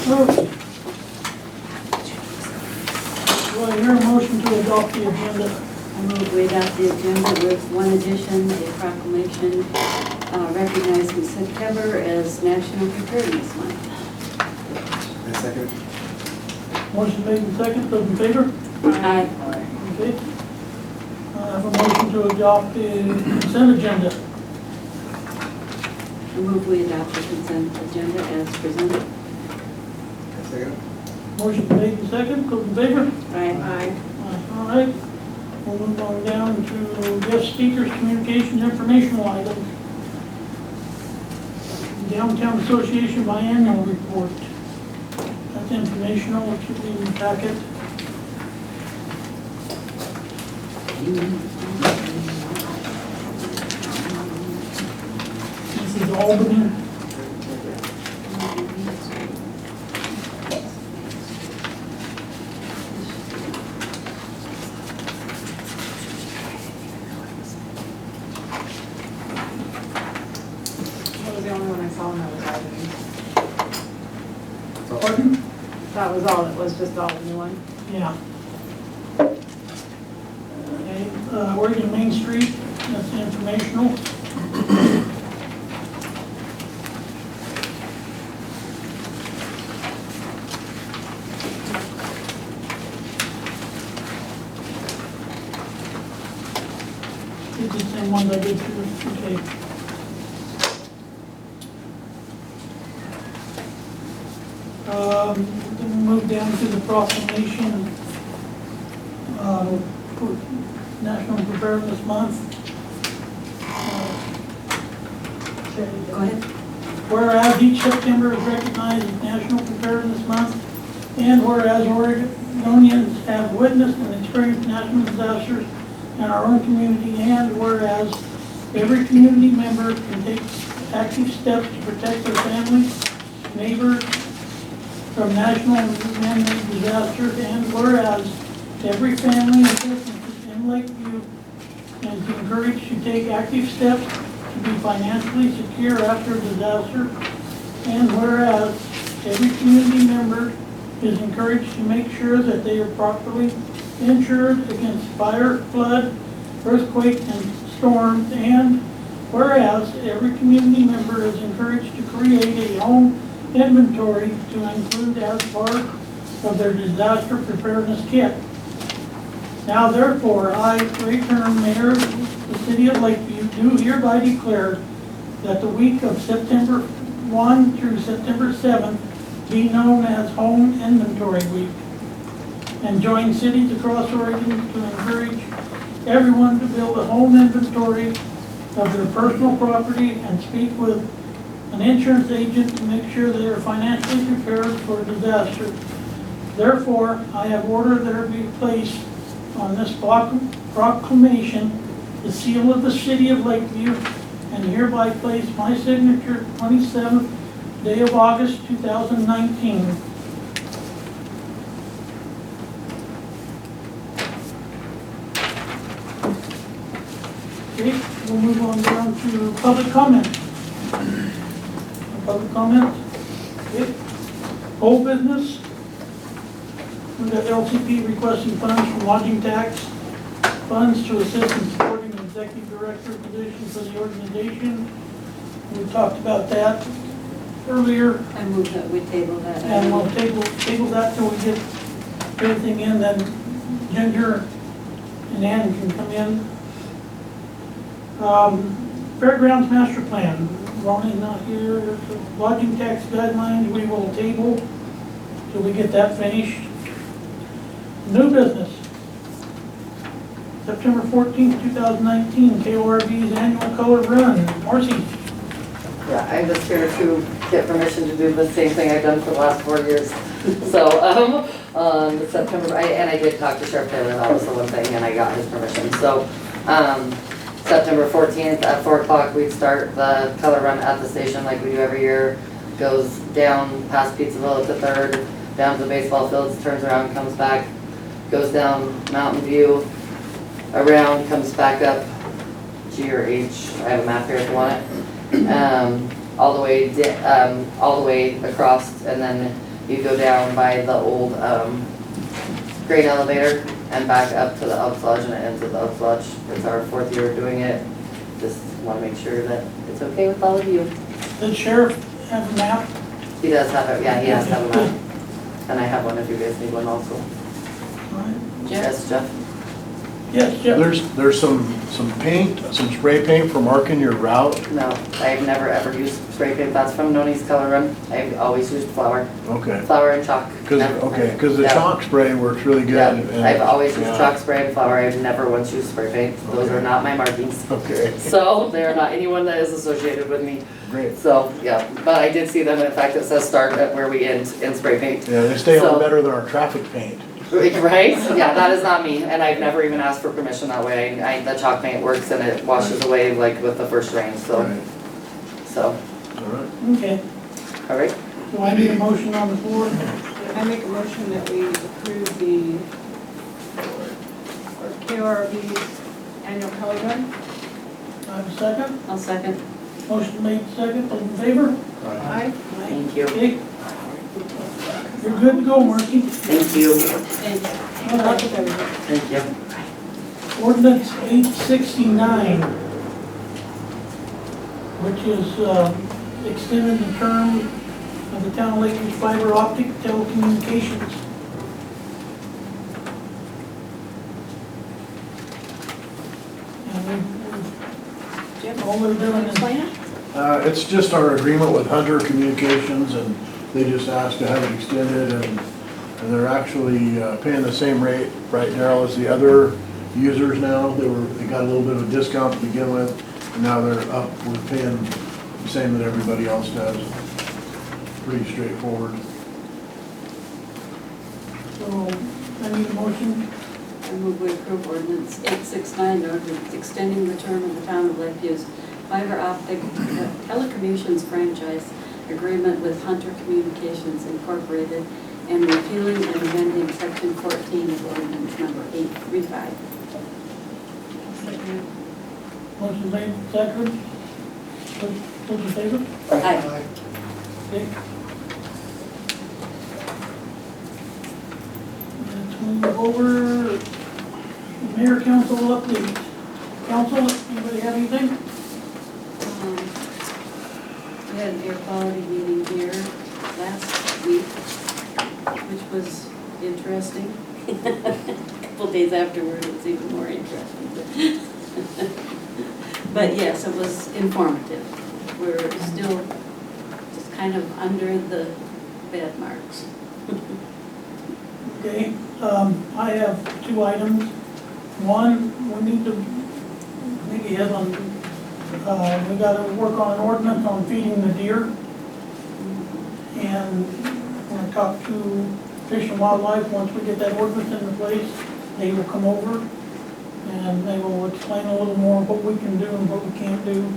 Okay. Do I hear a motion to adopt the agenda? I move we adopt the agenda with one addition, a proclamation recognizing September as National Preparedness Month. I second. Motion made and second, those in favor? Aye. Okay. I have a motion to adopt the consent agenda. I move we adopt the consent agenda as presented. I second. Motion made and second, those in favor? Aye. All right. We'll move on down to guest speakers, communications, informational items. Downtown Association biannual report. That's informational, it should be in the packet. This is Albany. That was the only one I saw in that was Albany. Pardon? That was all, it was just Albany one. Yeah. Okay, Oregon Main Street, that's informational. It's the same ones I did through, okay. Then we move down to the proclamation for National Preparedness Month. Go ahead. Whereas each September is recognized as National Preparedness Month, and whereas Oregonians have witnessed and experienced national disasters in our own community, and whereas every community member can take active steps to protect their families, neighbors from national and man-made disasters, and whereas every family and business in Lakeview is encouraged to take active steps to be financially secure after a disaster, and whereas every community member is encouraged to make sure that they are properly insured against fire, flood, earthquake, and storms, and whereas every community member is encouraged to create a home inventory to include as part of their disaster preparedness kit. Now therefore, I, Ray Turner, Mayor of the City of Lakeview, do hereby declare that the week of September 1 through September 7th be known as Home Inventory Week, and join cities across Oregon to encourage everyone to build a home inventory of their personal property and speak with an insurance agent to make sure they are financially prepared for a disaster. Therefore, I have ordered there be placed on this proclamation the seal of the City of Lakeview, and hereby place my signature 27th day of August 2019. Okay, we'll move on down to public comment. Public comment. Okay. Old business. We've got LCP requesting funds from lodging tax funds to assist in supporting the executive director position for the organization. We talked about that earlier, I move that we table that. and we'll table that till we get everything in, then Ginger and Ann can come in. Fairgrounds master plan, Ronnie's not here. Lodging tax guidelines, we will table till we get that finished. New business. September 14th, 2019, KORB's annual color run. Marcy. Yeah, I'm just here to get permission to do the same thing I've done for the last 4 years. So, on September, and I did talk to Sheriff Taylor, that was the one thing, and I got his permission. So, September 14th at 4 o'clock, we'd start the color run at the station like we do every year. Goes down past Pizzaville to 3rd, down to the baseball fields, turns around, comes back, goes down Mountain View, around, comes back up G or H. I have a map here if you want it. All the way across, and then You go down by the old, grain elevator and back up to the Elks Lodge and it ends at the Elks Lodge. It's our 4th year doing it. Just wanna make sure that it's okay with all of you. The sheriff have a map? He does have it, yeah, he has to have a map. And I have one if you guys need one also. All right. Yes, Jeff? Yes, Jeff? There's some paint, some spray paint for marking your route. No, I've never ever used spray paint. That's from Noni's Color Run. I've always used flour. Okay. Flour and chalk. Cause the Yeah. chalk spray works really good. Yeah, and- I've always used yeah. chalk spray and flour. I've never once used spray paint. Those Okay. are not my markings. Okay, So they are not anyone that is associated with me. great. So, yeah, but I did see them. In fact, it says start at where we end in spray paint. Yeah, they stay So- on better than our traffic paint. Right? Yeah, that is not me. And I've never even asked for permission that way. The chalk paint works and it washes away like with the first rain, so, Right. so, All right. Okay, all right. so I need a motion on the floor. I make a motion that we approve the KORB's annual color run. I have a second. I'll second. Motion made second, all in favor? Aye. Thank you. Okay. You're good to go, Marky. Thank you. Thanks. Good luck with everything. Thank you. Ordinance 869, which is extending the term of the town of Lakeview's fiber optic telecommunications. And all we're doing is, Explain it? It's just our agreement with Hunter Communications, and they just asked to have it extended, and they're actually paying the same rate right now as the other users now. They got a little bit of a discount to begin with, and now they're up, we're paying the same that everybody else does. Pretty straightforward. so I need a motion. I move we approve ordinance 869, ordinance extending the term of the town of Lakeview's fiber optic telecommunications franchise agreement with Hunter Communications Incorporated and repealing and amending section 14 of ordinance number 835. Motion made second. Those in favor? Aye. Okay. Let's move over. Mayor council update. Council, anybody have anything? We had an air quality meeting here last week, which was interesting. A couple days afterward, it's even more interesting. But yes, it was informative. We're still just kind of under the bad marks. Okay, I have two items. One, we need to maybe hit on, we gotta work on an ordinance on feeding the deer. And I'm gonna talk to Fish and Wildlife, once we get that ordinance into place, they will come over and they will explain a little more what we can do and what we can't do.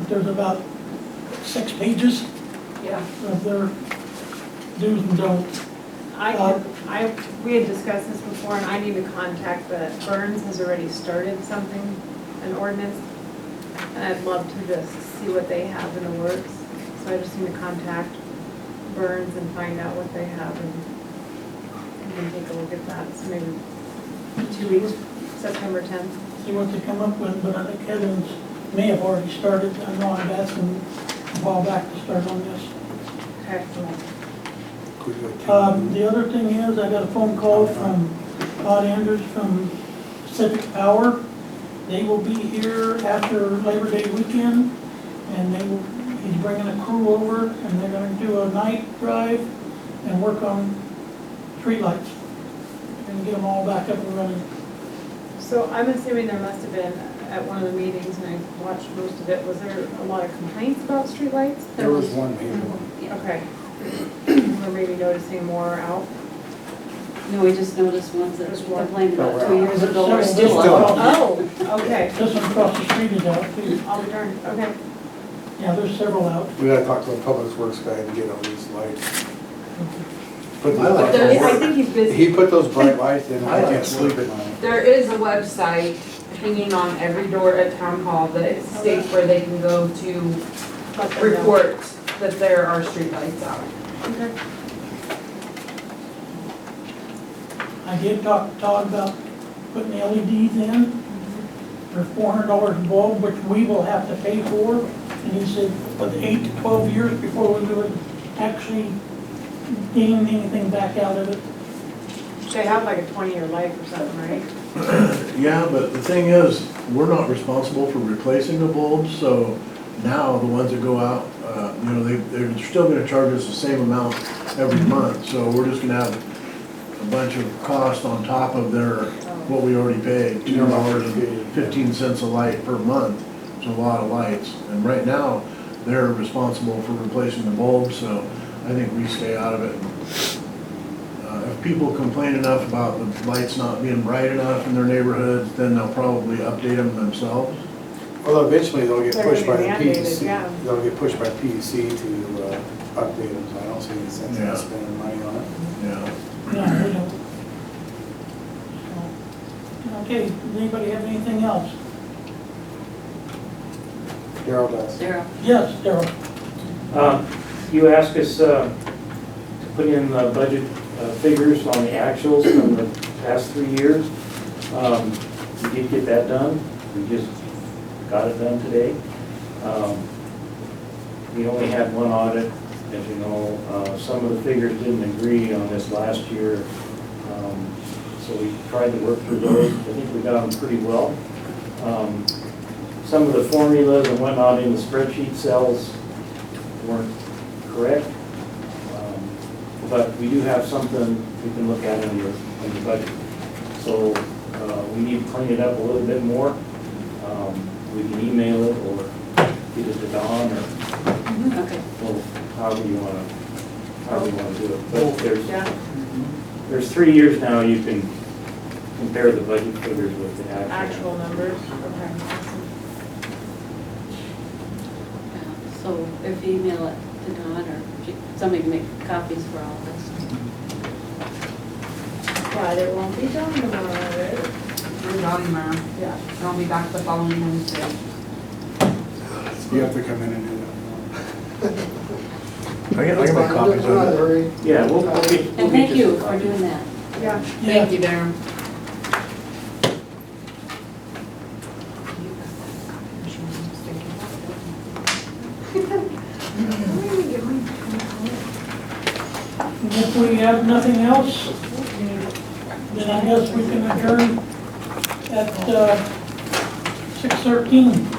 There's about 6 pages Yeah. of their do's and don'ts. We had discussed this before, and I need to contact Burns has already started something, an ordinance. And I'd love to just see what they have in the works. So I just need to contact Burns and find out what they have and take a look at that. So maybe 2 weeks, September 10th. See what they come up with, but I think Kevin's may have already started. I know I've asked him a while back to start on this. Okay. The other thing is, I got a phone call from Todd Andrews from Pacific Power. They will be here after Labor Day weekend, and he's bringing a crew over, and they're gonna do a night drive and work on streetlights. And get them all back up and running. So I'm assuming there must have been, at one of the meetings, and I watched most of it, was there a lot of complaints about streetlights? There was one major one. Okay. Or maybe noticing more out? No, we just noticed ones that we complained about 2 years ago are Still still up. up. Oh, okay. This one across the street is out too. I'll return, okay. Yeah, there's several out. We gotta talk to the public works guy to get all these lights. Put I like the- that. I think he's busy. He put those bright lights in, I I like can't sleep at night. There is a website hanging on every door at town hall that states where they can go to Let them know. report that there are streetlights out. Okay. I did talk to Todd about putting LEDs in for $400 a bulb, which we will have to pay for. And he said, with 8 to 12 years before we would actually gain anything back out of it. They have like a 20-year life or something, right? Yeah, but the thing is, we're not responsible for replacing the bulbs, so now the ones that go out, you know, they're still gonna charge us the same amount every month, so we're just gonna have a bunch of cost on top of what we already paid, $2.15 a light per month. It's a lot of lights, and right now, they're responsible for replacing the bulbs, so I think we stay out of it. If people complain enough about the lights not being bright enough in their neighborhoods, then they'll probably update them themselves. Well, eventually they'll get They're pushed by the gonna be mandated, PUC. yeah. They'll get pushed by PUC to update them, so I don't see any sense in Yeah. spending money on it. Yeah. No, we don't. So, okay, does anybody have anything else? Daryl does. Daryl? Yes, Darrell. You asked us to put in budget figures on the actuals from the past 3 years. We did get that done. We just got it done today. We only had one audit, as you know. Some of the figures didn't agree on this last year. So we tried to work through those. I think we got them pretty well. Some of the formulas and whatnot in the spreadsheet cells weren't correct. But we do have something we can look at in the budget. So we need to clean it up a little bit more. We can email it or get it to Dawn or, Okay. well, however you want to do it. But Yeah. there's 3 years now you can compare the budget figures with the Actual numbers, okay. So if you email it to Dawn, or somebody can make copies for all of us. Yeah, there won't be done tomorrow, right? We're gone tomorrow, Yeah. and I'll be back the following Wednesday. You have to come in and do that. I can make copies of it. Yeah, we'll get. And thank you for doing that. Yeah. Thank you, Darren. If we have nothing else, then I guess we can adjourn at 6:13.